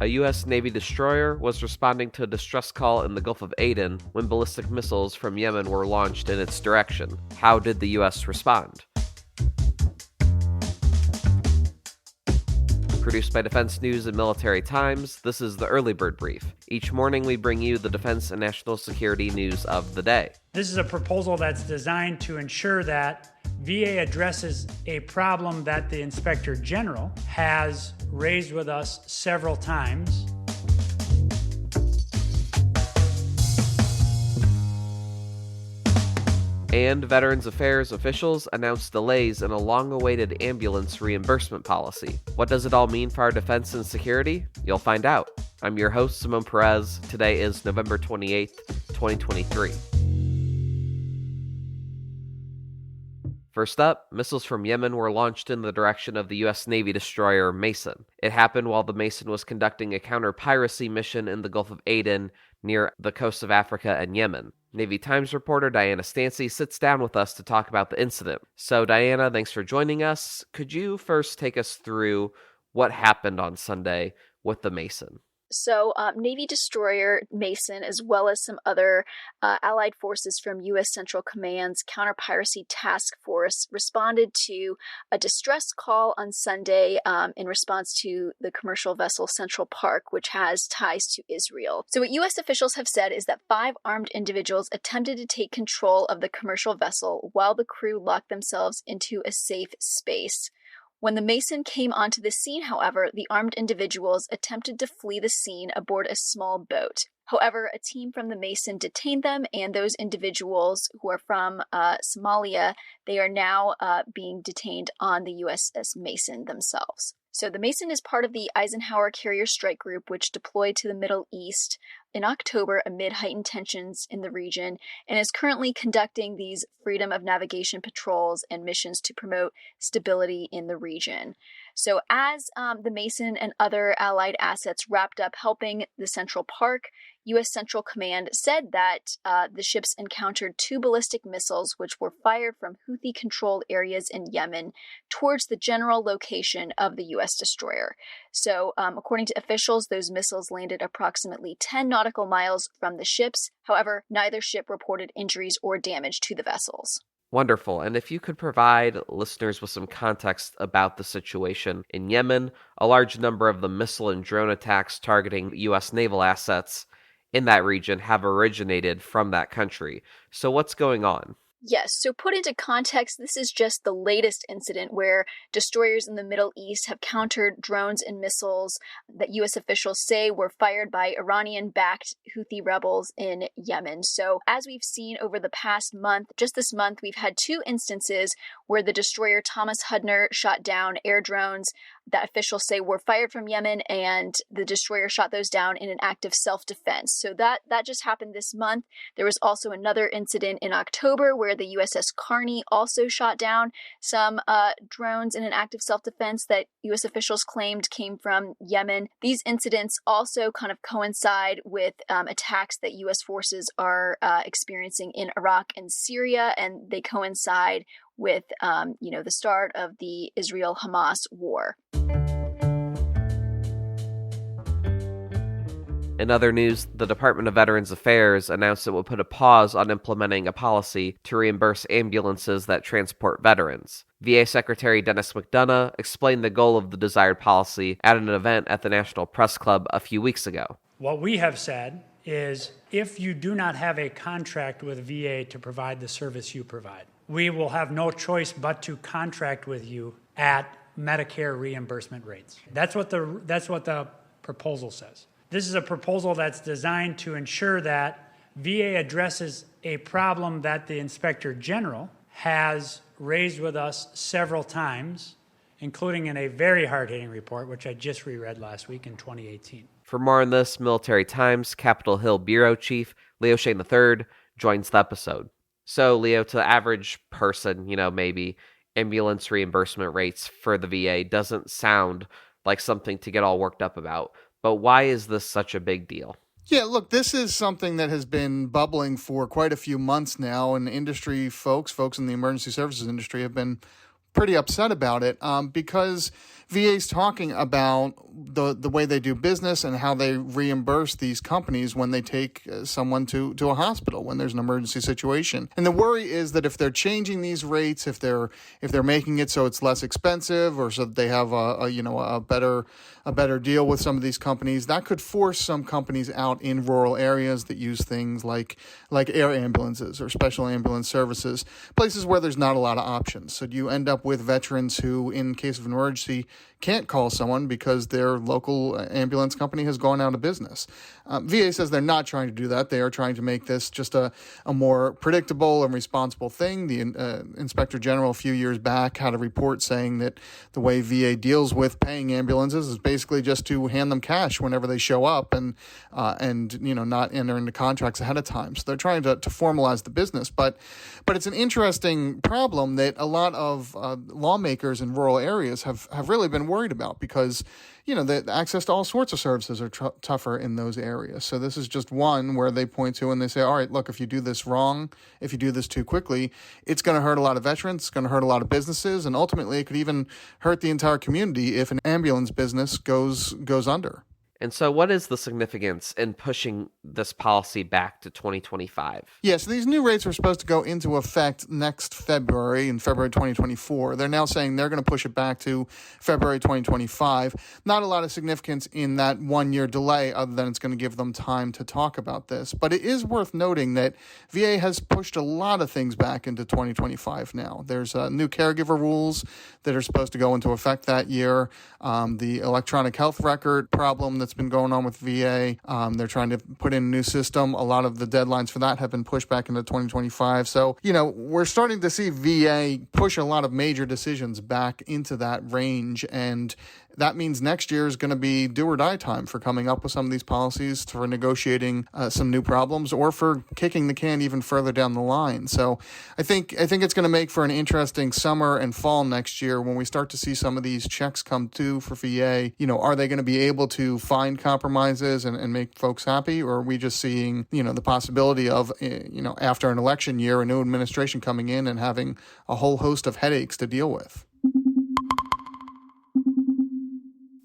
A U.S. Navy destroyer was responding to a distress call in the Gulf of Aden when ballistic missiles from Yemen were launched in its direction. How did the U.S. respond? Produced by Defense News and Military Times, this is the Early Bird Brief. Each morning we bring you the defense and national security news of the day. This is a proposal that's designed to ensure that VA addresses a problem that the Inspector General has raised with us several times. And Veterans Affairs officials announced delays in a long-awaited ambulance reimbursement policy. What does it all mean for our defense and security? You'll find out. I'm your host, Simone Perez. Today is November 28th, 2023. First up, missiles from Yemen were launched in the direction of the U.S. Navy destroyer Mason. It happened while the Mason was conducting a counter-piracy mission in the Gulf of Aden near the coast of Africa and Yemen. Navy Times reporter Diana Stancy sits down with us to talk about the incident. So Diana, thanks for joining us. Could you first take us through what happened on Sunday with the Mason? So Navy destroyer Mason, as well as some other allied forces from U.S. Central Command's Counter-Piracy Task Force, responded to a distress call on Sunday in response to the commercial vessel Central Park, which has ties to Israel. So what U.S. officials have said is that 5 armed individuals attempted to take control of the commercial vessel while the crew locked themselves into a safe space. When the Mason came onto the scene, however, the armed individuals attempted to flee the scene aboard a small boat. However, a team from the Mason detained them, and those individuals who are from Somalia, they are now being detained on the USS Mason themselves. So the Mason is part of the Eisenhower Carrier Strike Group, which deployed to the Middle East in October amid heightened tensions in the region, and is currently conducting these freedom of navigation patrols and missions to promote stability in the region. So as the Mason and other allied assets wrapped up helping the Central Park, U.S. Central Command said that the ships encountered 2 ballistic missiles which were fired from Houthi-controlled areas in Yemen towards the general location of the U.S. destroyer. So according to officials, those missiles landed approximately 10 nautical miles from the ships. However, neither ship reported injuries or damage to the vessels. Wonderful. And if you could provide listeners with some context about the situation in Yemen, a large number of the missile and drone attacks targeting U.S. naval assets in that region have originated from that country. So what's going on? Yes, so put into context, this is just the latest incident where destroyers in the Middle East have countered drones and missiles that U.S. officials say were fired by Iranian-backed Houthi rebels in Yemen. So as we've seen over the past month, just this month, we've had 2 instances where the destroyer Thomas Hudner shot down air drones that officials say were fired from Yemen, and the destroyer shot those down in an act of self-defense. So that just happened this month. There was also another incident in October where the USS Carney also shot down some drones in an act of self-defense that U.S. officials claimed came from Yemen. These incidents also kind of coincide with attacks that U.S. forces are experiencing in Iraq and Syria, and they coincide with the start of the Israel-Hamas war. In other news, the Department of Veterans Affairs announced it will put a pause on implementing a policy to reimburse ambulances that transport veterans. VA Secretary Dennis McDonough explained the goal of the desired policy at an event at the National Press Club a few weeks ago. What we have said is if you do not have a contract with VA to provide the service you provide, we will have no choice but to contract with you at Medicare reimbursement rates. That's what the proposal says. This is a proposal that's designed to ensure that VA addresses a problem that the Inspector General has raised with us several times, including in a very hard-hitting report, which I just reread last week in 2018. For more on this, Military Times Capitol Hill Bureau Chief Leo Shane III joins the episode. So, Leo, to the average person, maybe ambulance reimbursement rates for the VA doesn't sound like something to get all worked up about. But why is this such a big deal? Yeah, look, this is something that has been bubbling for quite a few months now, and industry folks in the emergency services industry have been pretty upset about it because VA's talking about the way they do business and how they reimburse these companies when they take someone to a hospital when there's an emergency situation. And the worry is that if they're changing these rates, if they're making it so it's less expensive or so that they have a better deal with some of these companies, that could force some companies out in rural areas that use things like air ambulances or special ambulance services, places where there's not a lot of options. So you end up with veterans who, in case of an emergency, can't call someone because their local ambulance company has gone out of business. VA says they're not trying to do that. They are trying to make this just a more predictable and responsible thing. The Inspector General a few years back had a report saying that the way VA deals with paying ambulances is basically just to hand them cash whenever they show up and not enter into contracts ahead of time. So they're trying to formalize the business. But it's an interesting problem that a lot of lawmakers in rural areas have really been worried about because, the access to all sorts of services are tougher in those areas. So this is just one where they point to and they say, all right, look, if you do this wrong, if you do this too quickly, it's going to hurt a lot of veterans, it's going to hurt a lot of businesses, and ultimately it could even hurt the entire community if an ambulance business goes under. And so what is the significance in pushing this policy back to 2025? Yeah, so these new rates are supposed to go into effect next February, in February 2024. They're now saying they're going to push it back to February 2025. Not a lot of significance in that 1 year delay, other than it's going to give them time to talk about this. But it is worth noting that VA has pushed a lot of things back into 2025 now. There's new caregiver rules that are supposed to go into effect that year. The electronic health record problem that's been going on with VA. They're trying to put in a new system. A lot of the deadlines for that have been pushed back into 2025. So, we're starting to see VA push a lot of major decisions back into that range. And that means next year is going to be do or die time for coming up with some of these policies, for negotiating some new problems, or for kicking the can even further down the line. So I think it's going to make for an interesting summer and fall next year when we start to see some of these checks come due for VA. Are they going to be able to find compromises and make folks happy, or are we just seeing, the possibility of, after an election year, a new administration coming in and having a whole host of headaches to deal with?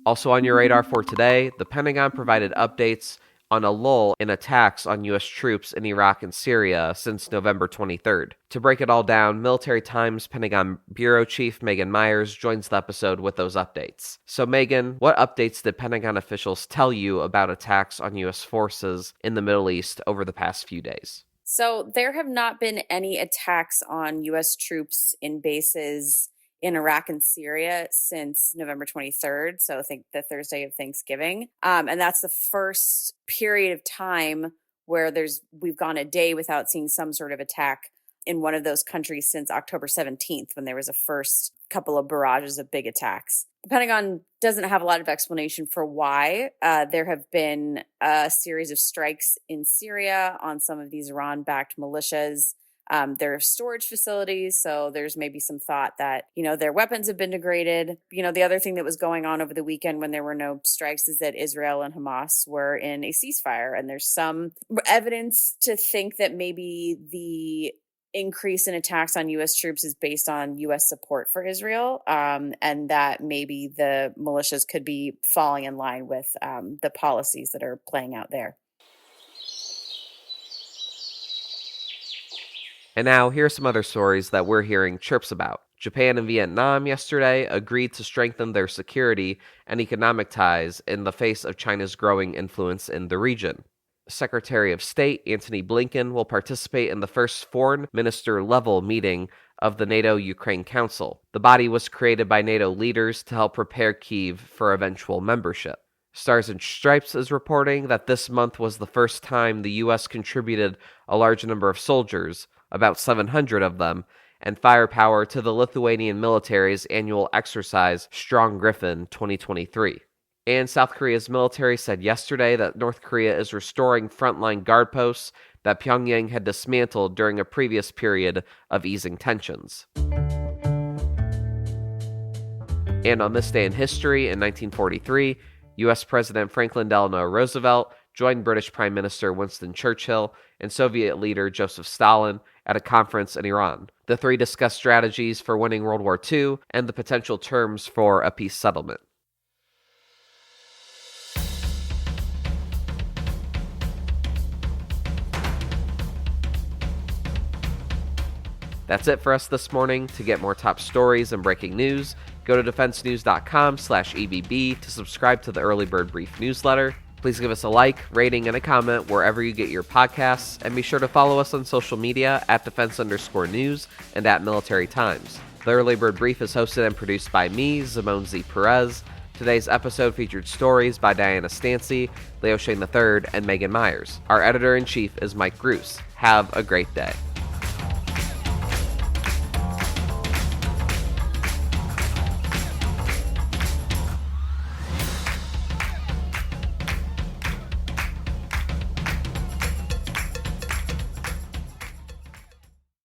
Also on your radar for today, the Pentagon provided updates on a lull in attacks on U.S. troops in Iraq and Syria since November 23rd. To break it all down, Military Times Pentagon Bureau Chief Megan Myers joins the episode with those updates. So Megan, what updates did Pentagon officials tell you about attacks on U.S. forces in the Middle East over the past few days? So there have not been any attacks on U.S. troops in bases in Iraq and Syria since November 23rd. So I think the Thursday of Thanksgiving. And that's the first period of time where we've gone a day without seeing some sort of attack in one of those countries since October 17th, when there was a first couple of barrages of big attacks. The Pentagon doesn't have a lot of explanation for why. There have been a series of strikes in Syria on some of these Iran-backed militias. There are storage facilities, so there's maybe some thought that, their weapons have been degraded. The other thing that was going on over the weekend when there were no strikes is that Israel and Hamas were in a ceasefire, and there's some evidence to think that maybe the increase in attacks on U.S. troops is based on U.S. support for Israel, and that maybe the militias could be falling in line with the policies that are playing out there. And now, here are some other stories that we're hearing chirps about. Japan and Vietnam yesterday agreed to strengthen their security and economic ties in the face of China's growing influence in the region. Secretary of State Antony Blinken will participate in the first foreign minister-level meeting of the NATO-Ukraine Council. The body was created by NATO leaders to help prepare Kyiv for eventual membership. Stars and Stripes is reporting that this month was the first time the U.S. contributed a large number of soldiers, about 700 of them, and firepower to the Lithuanian military's annual exercise Strong Griffin 2023. And South Korea's military said yesterday that North Korea is restoring frontline guard posts that Pyongyang had dismantled during a previous period of easing tensions. And on this day in history, in 1943, U.S. President Franklin Delano Roosevelt joined British Prime Minister Winston Churchill and Soviet leader Joseph Stalin at a conference in Iran. The three discussed strategies for winning World War II and the potential terms for a peace settlement. That's it for us this morning. To get more top stories and breaking news, go to defensenews.com/EBB to subscribe to the Early Bird Brief newsletter. Please give us a like, rating, and a comment wherever you get your podcasts, and be sure to follow us on social media at defense_news and at Military Times. The Early Bird Brief is hosted and produced by me, Zamon Z. Perez. Today's episode featured stories by Diana Stancy, Leo Shane III, and Megan Myers. Our editor-in-chief is Mike Gruce. Have a great day.